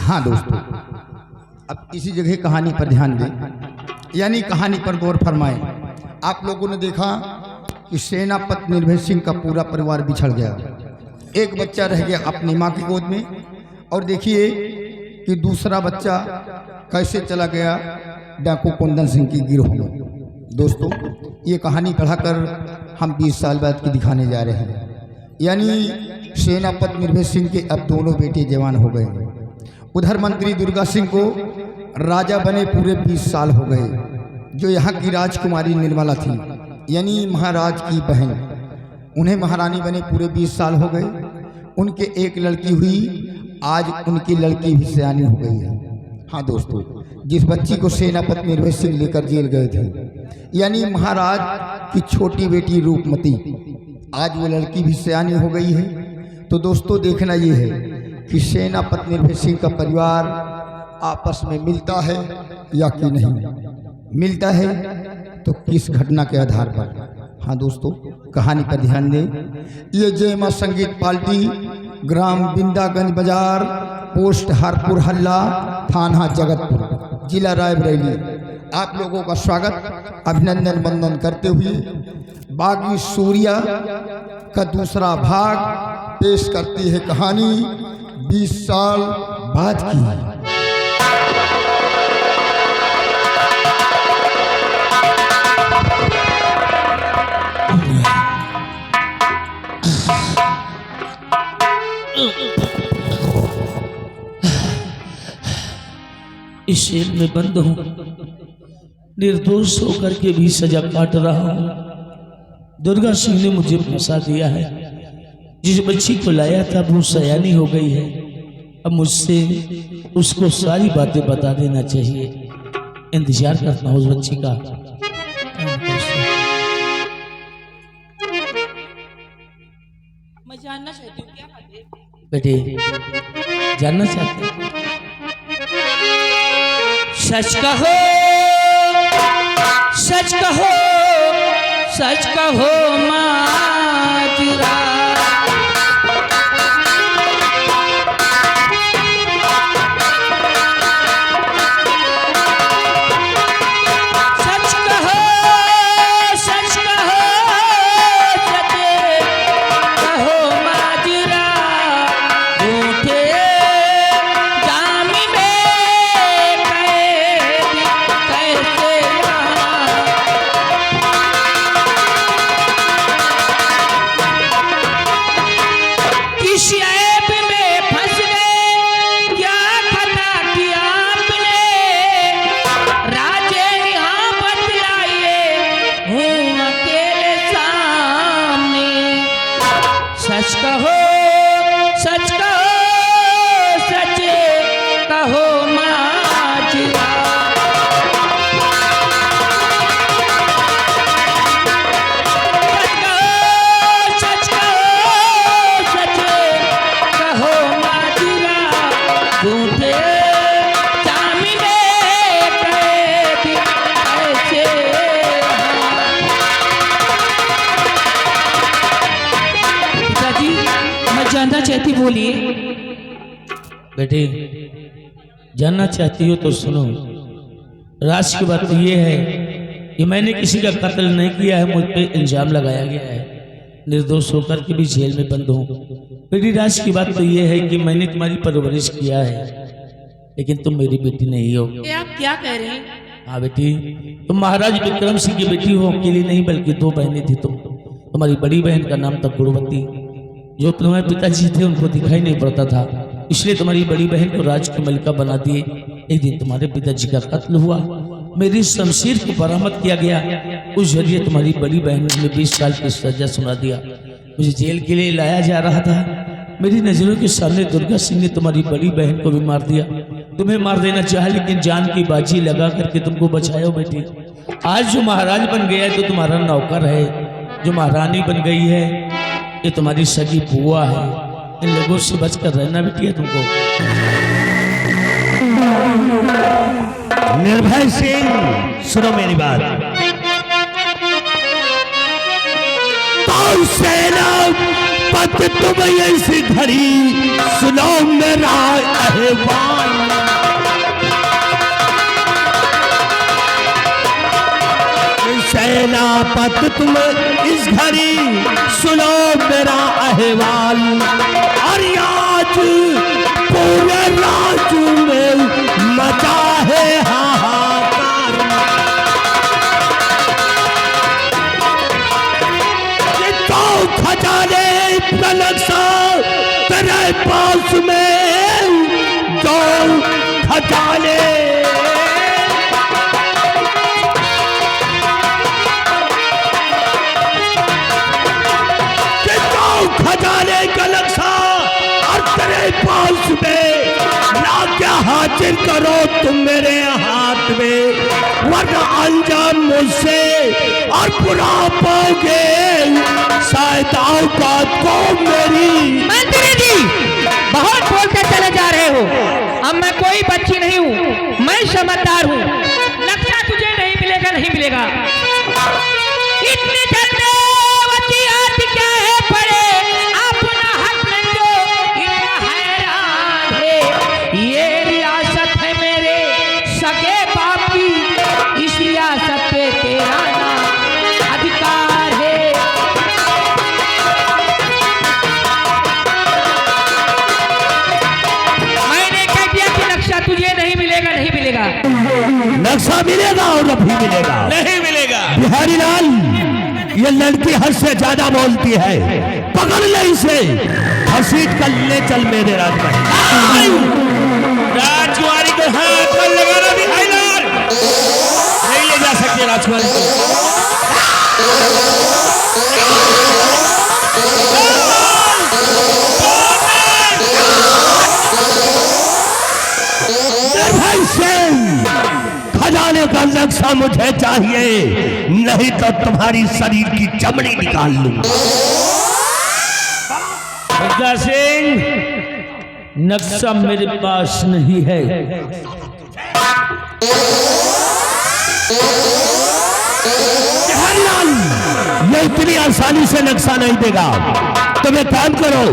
हाँ दोस्तों, अब इसी जगह कहानी पर ध्यान दें, यानी कहानी पर गौर फरमाएं। आप लोगों ने देखा कि सेनापति निर्भय सिंह का पूरा परिवार बिछड़ गया, एक बच्चा रह गया अपनी माँ की गोद में, और देखिए कि दूसरा बच्चा कैसे चला गया डाकू कुंदन सिंह की गिरोह में। दोस्तों, ये कहानी पढ़ाकर हम 20 साल बाद की दिखाने जा रहे हैं। यानी सेनापति निर्भय सिंह के अब दोनों बेटे जवान हो गए। उधर मंत्री दुर्गा सिंह को राजा बने पूरे 20 साल हो गए। जो यहाँ की राजकुमारी निर्मला थी, यानी महाराज की बहन, उन्हें महारानी बने पूरे 20 साल हो गए। उनके एक लड़की हुई, आज उनकी लड़की भी सयानी हो गई है। हाँ दोस्तों, जिस बच्ची को सेनापति निर्भय सिंह लेकर जेल गए थे, यानी महाराज की छोटी बेटी रूपमती, आज वो लड़की भी सयानी हो गई है। तो दोस्तों, देखना ये है कि सेनापति निर्भय सिंह का परिवार आपस में मिलता है या कि नहीं मिलता है, तो किस घटना के आधार पर। हाँ दोस्तों, कहानी पर ध्यान दें। ये जय मां संगीत पार्टी, ग्राम बिंदागंज बाजार, पोस्ट हरपुर हल्ला, थाना जगतपुर, जिला रायबरेली, आप लोगों का स्वागत अभिनंदन वंदन करते हुए बागी सूर्या का दूसरा भाग पेश करती है कहानी 20 साल बाद की। इस जेल में बंद हूं, निर्दोष होकर के भी सजा काट रहा हूं। दुर्गा सिंह ने मुझे फंसा दिया है। जिस बच्ची को लाया था वो सयानी हो गई है। अब मुझसे उसको सारी बातें बता देना चाहिए। इंतजार करता हूं उस बच्ची का। मैं जानना चाहती हूँ क्या बात है? बेटे, जानना चाहते हैं? सच कहो, सच कहो, सच कहो माजरा। सच कहो, सच कहो, सच कहो माजरा। झूठे जाम में कैसे किस ऐब में फंस गए, क्या खता किया आपने। राजे यहाँ बतलाइए, हूँ अकेले सामने। सच कहो, सच कहो, सच कहो माजरा। सच कहो, सच कहो माजरा। झूठे जाम में कैद ऐसे दादी, मैं जानना चाहती, बोलिए। बेटे, जानना चाहती हो तो सुनो। राज की बात ये है कि मैंने किसी का कत्ल नहीं किया है, मुझ पे इल्जाम लगाया गया है। निर्दोष होकर के भी जेल में बंद हूँ। मेरी राज की बात तो ये है कि मैंने तुम्हारी परवरिश किया है, लेकिन तुम मेरी बेटी नहीं हो। ये आप क्या कह रहे हैं? हाँ बेटी, तुम महाराज विक्रम सिंह की बेटी हो। अकेली नहीं बल्कि 2 बहनें थी तुम। तुम्हारी बड़ी बहन का नाम था गुणवती। जो तुम्हारे पिताजी थे उनको दिखाई नहीं पड़ता था, इसलिए तुम्हारी बड़ी बहन को राज की मलिका बना दिए। एक दिन तुम्हारे पिताजी का कत्ल हुआ, मेरी शमशीर को बरामद किया गया। उस जरिए तुम्हारी बड़ी बहन ने 20 साल की सजा सुना दिया। मुझे जेल के लिए लाया जा रहा था। मेरी नजरों के सामने दुर्गा सिंह ने तुम्हारी बड़ी बहन को भी मार दिया। तुम्हें मार देना चाहा, लेकिन जान की बाजी लगा करके तुमको बचाया बेटी। आज जो महाराज बन गया है तो तुम्हारा नौकर है, जो महारानी बन गई है ये तुम्हारी सगी बुआ है। इन लोगों से बचकर रहना बेटी तुमको। निर्भय सिंह, सुनो मेरी बात। सेनापति तुम ऐसी घड़ी सुनो मेरा अहवाल। सेनापत तुम इस घड़ी सुनो मेरा अहवाल। और आज पूरे राज्य में मचा है हाहाकार। तो खजाने का नक्शा तेरे पास में, जो खजाने खजाने का नक्शा और तेरे पास में ना क्या हाजिर करो तुम मेरे हाथ में, वरना अंजाम मुझसे और बुरा पाओगे शायद औकात को मेरी। मंत्री जी बहुत बोलते चले जा रहे हो। अब मैं कोई बच्ची नहीं हूँ, मैं समझदार हूँ। नक्शा तुझे नहीं मिलेगा, नहीं मिलेगा। इतनी जल्दी वसीयत क्या है पड़े, अपना हक में जो इतना हैरान है। ये रियासत है मेरे सगे बाप की, इस रियासत पे तेरा ना अधिकार है। मैंने कह दिया कि नक्शा तुझे नहीं मिलेगा, नहीं मिलेगा। नक्शा मिलेगा और अभी मिलेगा, नहीं मिलेगा। बिहारी लाल ये लड़की हद से ज्यादा बोलती है, पकड़ ले इसे, घसीट कर ले चल मेरे राजमहल। राजकुमारी को हाथ पर लगाना बिहारी लाल, नहीं ले जा सकते राजकुमारी को। खजाने का नक्शा मुझे चाहिए, नहीं तो तुम्हारी शरीर की चमड़ी निकाल लूंगा। सिंह नक्शा मेरे पास नहीं है। ये इतनी आसानी से नक्शा नहीं देगा। तुम एक काम करो,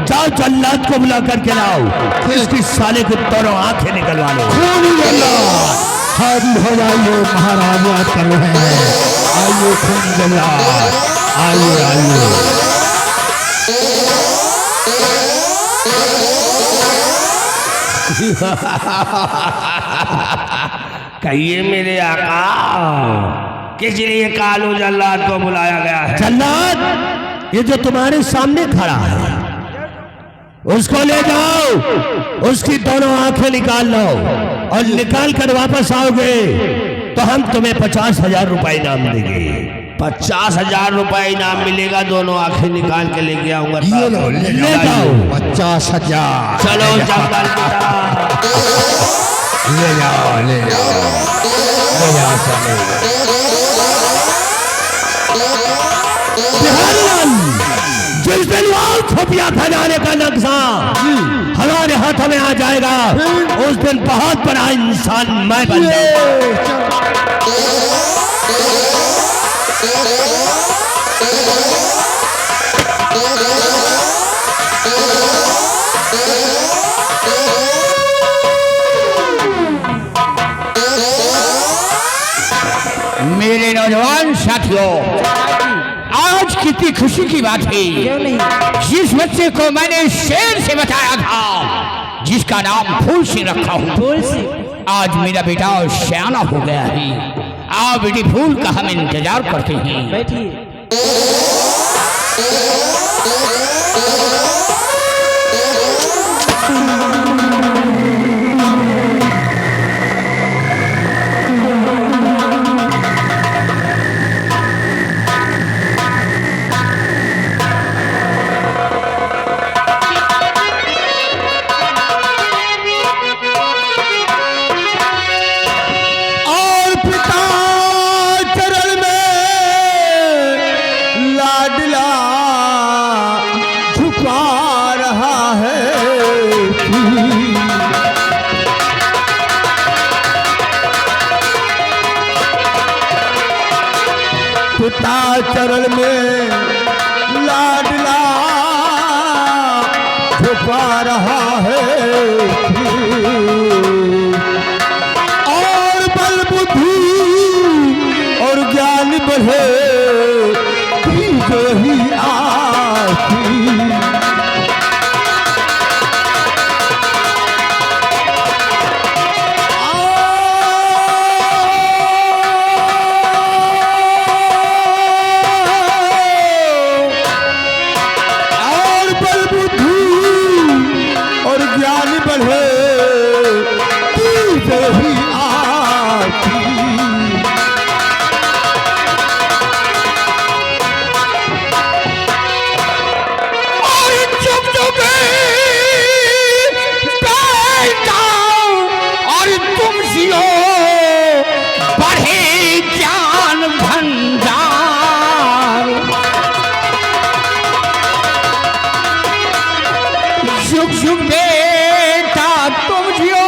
जाओ जल्लाद को बुला करके लाओ, इसकी साले को दोनों आंखें निकलवा लो। हाजिर हो जाइए महाराज, याद कर रहे हैं। आइए खून जल्लाद, आइए आइए। कहिए मेरे आका, किस लिए कालू जल्लाद को बुलाया गया है? जल्लाद ये जो तुम्हारे सामने खड़ा है, उसको ले जाओ, उसकी दोनों आंखें निकाल लो, और निकाल कर वापस आओगे तो हम तुम्हें 50,000 रुपए इनाम देंगे। 50,000 रुपए इनाम मिलेगा, दोनों आंखें निकाल के लेके आऊंगा। ये लो, ले जाओ 50,000। चलो जंगल की तरफ ले जाओ, ले जाओ, ले जाओ, चलो। जिस दिन वो खुफिया खजाने का नक्शा हमारे हाथों में आ जाएगा, उस दिन बहुत बड़ा इंसान मैं बन जाऊंगा। मेरे नौजवान साथियों, आज कितनी खुशी की बात है। जिस बच्चे को मैंने शेर से बताया था, जिसका नाम फूल सिंह रखा हूँ, आज मेरा बेटा सियाना हो गया है। आओ बेटी फूल का हम इंतजार करते हैं। बैठिए। पिता चरण में लाडला झुका रहा है, और बल बुद्धि और ज्ञान बढ़े तुझे ही आती। और तुम जियो बढ़े ज्ञान भंडार। जुग जुग बेटा तुम जियो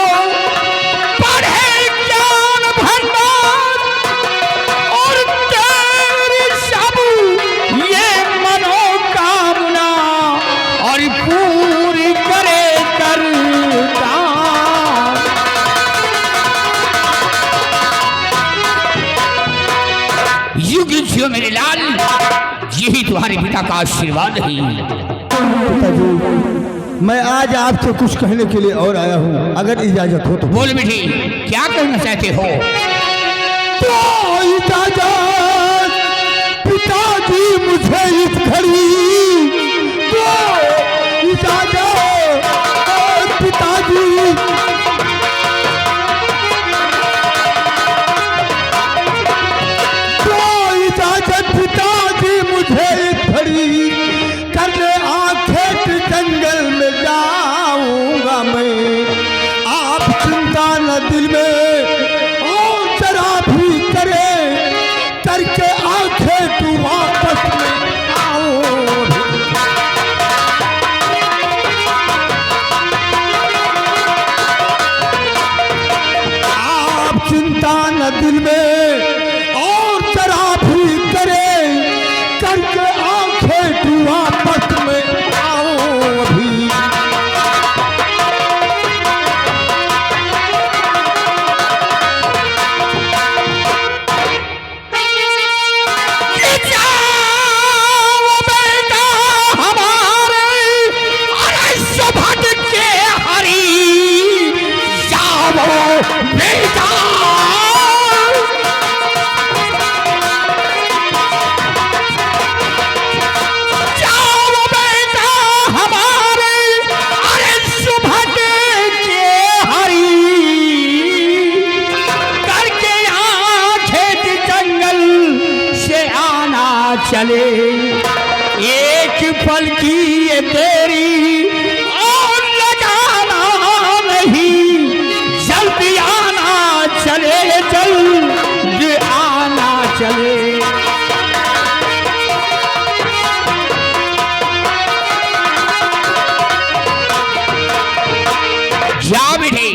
बढ़े ज्ञान भंडार। और तेरी सब ये मनोकामना और पूरी करे करतार। युग जियो मेरे लाल, यही तुम्हारे पिता का आशीर्वाद है। पिताजी, मैं आज आपसे कुछ कहने के लिए और आया हूँ, अगर इजाजत हो तो। बोल बेटी, क्या कहना चाहते हो? तो इजाजत पिताजी मुझे इस घड़ी, तो इजाजत पिताजी। तो इजाजत पिताजी मुझे इस घड़ी, करने आंखें जंगल में जाऊंगा मैं। आप चिंता न दिल में और जरा भी करे, करके आंखें तू वापस में आओ। आप चिंता न दिल में और जरा भी करे, करके आंखें तू वापस में आओ अभी। जाओ बेटा हमारे अरे सुभट के हरी, जाओ बेटा। जाओ बेटा हमारे अरे सुभट के हरी, करके आंखें जंगल से आना चले। एक पल की ये तेरी और लगाना नहीं, जल्दी आना चले, जल्द आना चले। जाओ बेटे,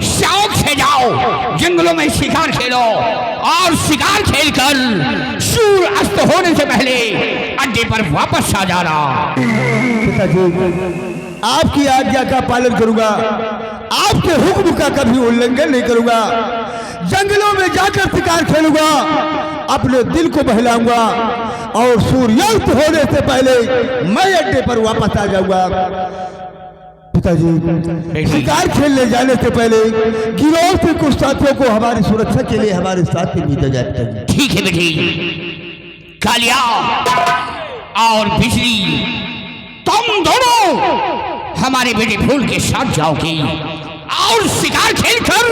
शौक से जाओ, जंगलों में शिकार खेलो और शिकार खेलकर सूर्य अस्त होने से पहले अड्डे पर वापस आ जाना। पिताजी, आपकी आज्ञा का पालन करूंगा, आपके हुक्म का कभी उल्लंघन नहीं करूंगा। जंगलों में जाकर शिकार खेलूंगा, अपने दिल को बहलाऊंगा और सूर्यास्त होने से पहले मैं अड्डे पर वापस आ जाऊंगा। पिताजी, शिकार खेलने जाने से पहले गिरोह से कुछ साथियों को हमारी सुरक्षा के लिए हमारे साथ में भेजा जाए पिताजी। ठीक है बेटी, कालिया और बिजली तुम दोनों हमारे बेटे फूल के साथ जाओगे और शिकार खेलकर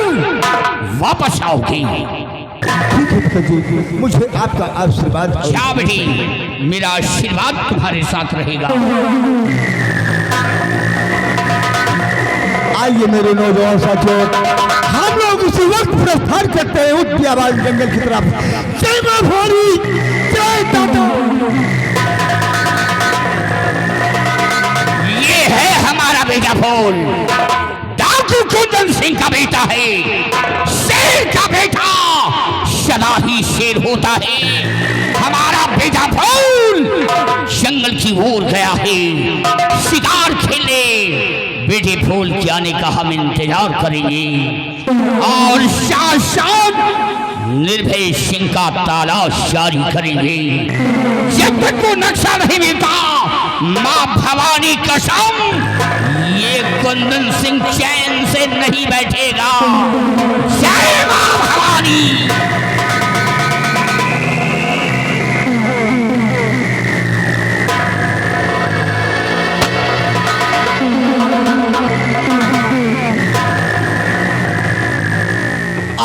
वापस आओगे। ठीक है पिताजी, मुझे आपका आशीर्वाद। क्या बेटी, मेरा आशीर्वाद तुम्हारे साथ रहेगा। आइए मेरे नौजवान साथियों, हम लोग उसी वक्त प्रस्थान करते हैं ऊंची आवाज जंगल की तरफ। जय मां भोली, जय दादा। ये है हमारा बेटा फूल, डाकू कुंदन सिंह का बेटा है। शेर का बेटा सदा ही शेर होता है। हमारा बेटा फूल जंगल की ओर गया है शिकार खेलने। बेटे फूल के आने का हम इंतजार करेंगे और साथ साथ निर्भय सिंह का तलाश जारी करेंगे। जब तक वो नक्शा नहीं मिलता, माँ भवानी कसम, ये कुंदन सिंह चैन से नहीं बैठेगा। जय माँ भवानी।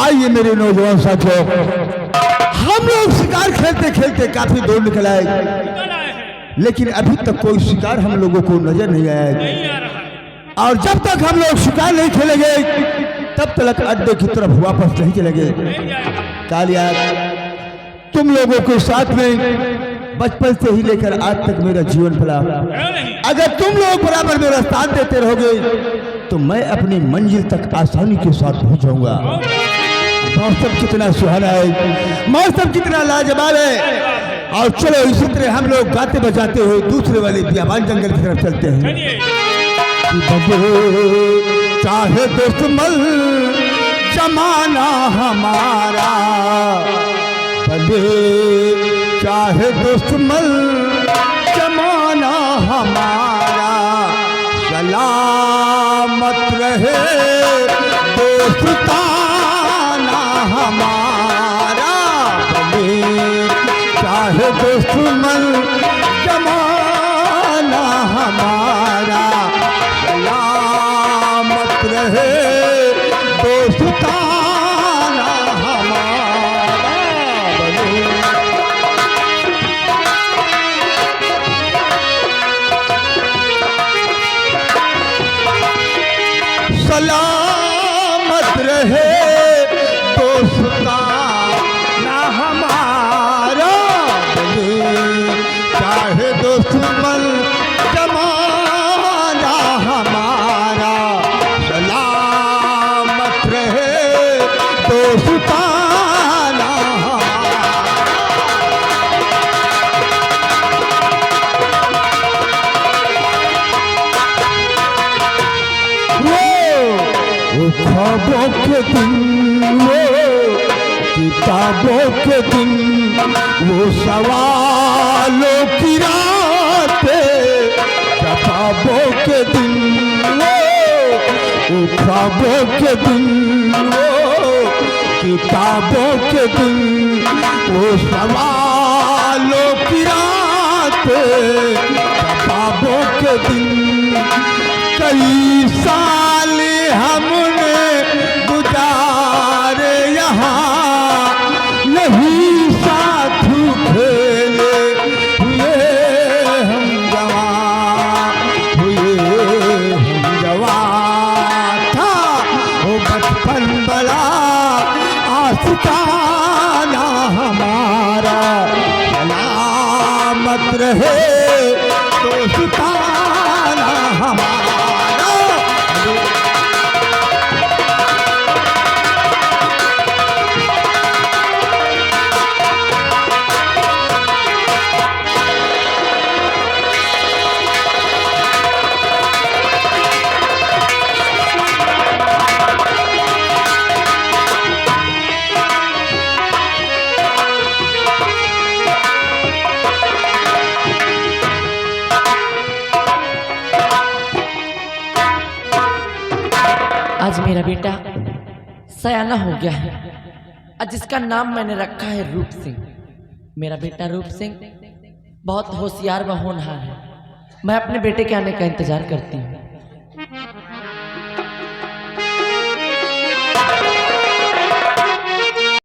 आइए मेरे नौजवान साथियों, हम लोग शिकार खेलते खेलते काफी दूर निकल आए, लेकिन अभी तक कोई शिकार हम लोगों को नजर नहीं आया। और जब तक हम लोग शिकार नहीं खेलेंगे तब तक अड्डे की तरफ वापस नहीं चलेंगे। कालिया, तुम लोगों के साथ में बचपन से ही लेकर आज तक मेरा जीवन पला। अगर तुम लोग बराबर मेरा साथ देते रहोगे तो मैं अपनी मंजिल तक आसानी के साथ पहुंच जाऊंगा। मौसम कितना सुहाना है, मौसम कितना लाजवाब है। और चलो इसी तरह हम लोग गाते बजाते हुए दूसरे वाले बियाबान जंगल की तरफ चलते हैं। चाहे दुश्मन जमाना हमारा, भले चाहे दुश्मन जमाना हमारा, सलामत रहे दोस्ताना हमारा। भले चाहे दुश्मन जमाना हमारा, सलामत रहे दोस्ताना हमारा। सलामत रहे दोस्ताना हमारा, चाहे दुश्मन जमाना हमारा, सलामत रहे दोस्ताना वो ख्वाबों के दिन, वो किताबों के दिन, वो सवालों की रातें, जवाबों के दिन, वो ख्वाबों के दिन, वो किताबों के दिन, वो सवालों की रातें, जवाबों के दिन। कई साल हमने गुजारे यहाँ, नहीं साथ खेले हुए हम जवान, हुए हम जवान। था वो बचपन बड़ा आशिकाना हमारा, सलामत रहे दोस्ताना हमारा। आज मेरा बेटा सयाना हो गया है, आज जिसका नाम मैंने रखा है रूप सिंह। मेरा बेटा रूप सिंह बहुत होशियार व होनहार है। मैं अपने बेटे के आने का इंतजार करती हूँ।